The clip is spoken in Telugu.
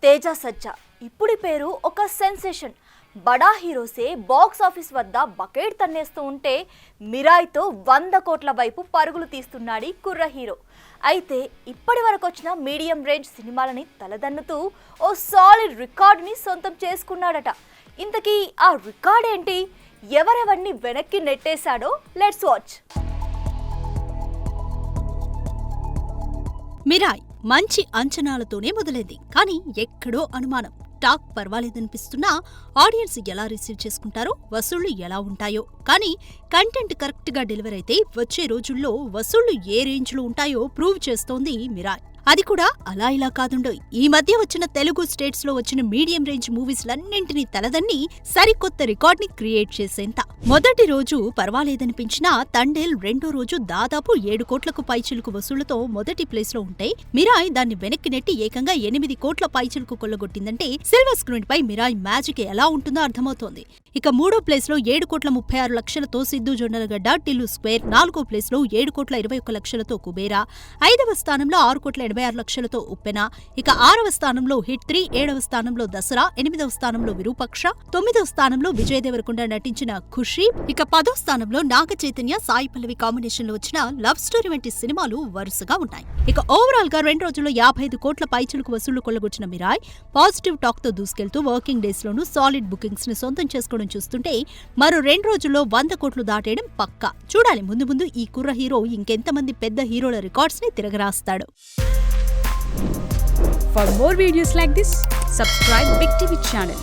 తేజ సజ్జా ఇప్పుడు పేరు ఒక సెన్సేషన్. బడా హీరోసే బాక్స్ ఆఫీస్ వద్ద బకెట్ తన్నేస్తూ ఉంటే మిరాయ్తో 100 కోట్ల వైపు పరుగులు తీస్తున్నాడు కుర్ర హీరో. అయితే ఇప్పటి వరకు వచ్చిన మీడియం రేంజ్ సినిమాలని తలదన్నుతూ ఓ సాలిడ్ రికార్డుని సొంతం చేసుకున్నాడట. ఇంతకీ ఆ రికార్డ్ ఏంటి, ఎవరెవరిని వెనక్కి నెట్టేశాడో లెట్స్ వాచ్. మిరాయ్ మంచి అంచనాలతోనే మొదలైంది. కానీ ఎక్కడో అనుమానం. టాక్ పర్వాలేదనిపిస్తున్నా ఆడియన్స్ ఎలా రిసీవ్ చేసుకుంటారో, వసూళ్లు ఎలా ఉంటాయో, కానీ కంటెంట్ కరెక్ట్ గా డెలివర్ అయితే వచ్చే రోజుల్లో వసూళ్లు ఏ రేంజ్ లో ఉంటాయో ప్రూవ్ చేస్తోంది మిరాయ్. అది కూడా అలా ఇలా కాదుండోయ్. ఈ మధ్య వచ్చిన తెలుగు స్టేట్స్ లో వచ్చిన మీడియం రేంజ్ మూవీస్లన్నింటినీ తలదన్ని సరికొత్త రికార్డ్ ని క్రియేట్ చేసేంత. మొదటి రోజు పర్వాలేదనిపించినా తండేల్ రెండో రోజు దాదాపు 7 కోట్లకు పైచిలుకు వసూళ్లతో మొదటి ప్లేస్ లో ఉంటే మిరాయ్ దాన్ని వెనక్కి నెట్టి ఏకంగా 8 కోట్ల పైచిలుకు కొల్లగొట్టిందంటే సిల్వర్ స్క్రీన్ పై మిరాయ్ మ్యాజిక్ ఎలా ఉంటుందో అర్థమవుతోంది. ఇక మూడో ప్లేస్ లో 7,36 లక్షలతో సిద్ధు జొన్నలగడ్డ టిల్లు స్క్వేర్, 4వ ప్లేస్ లో 7,21 లక్షలతో కుబేరా, 5వ స్థానంలో 6,86 లక్షలతో ఉప్పెన, ఇక 6వ స్థానంలో హిట్ 3, 7వ స్థానంలో దసరా, 8వ స్థానంలో విరూపక్ష, 9వ స్థానంలో విజయ్ దేవరకొండ నటించిన ఖుషి, ఇక 10వ స్థానంలో నాగ చైతన్య సాయి పల్లవి కాంబినేషన్ లో వచ్చిన లవ్ స్టోరీ వంటి సినిమాలు వరుసగా ఉన్నాయి. ఇక ఓవరాల్ గా 2 రోజుల్లో 55 కోట్ల పైచులకు వసూళ్లు కొల్లగొచ్చిన మిరాయ్ పాజిటివ్ టాక్ తో దూసుకెళ్తూ వర్కింగ్ డేస్ లోనూ సాలిడ్ బుకింగ్స్ ని సొంతం చేసుకోవడం చూస్తుంటే మరో 2 రోజుల్లో 100 కోట్లు దాటేయడం పక్కా. చూడాలి ముందు ముందు ఈ కుర్ర హీరో ఇంకెంతమంది పెద్ద హీరోల రికార్డ్స్ ని తిరగరాస్తాడు. For more videos like this, subscribe Big TV channel.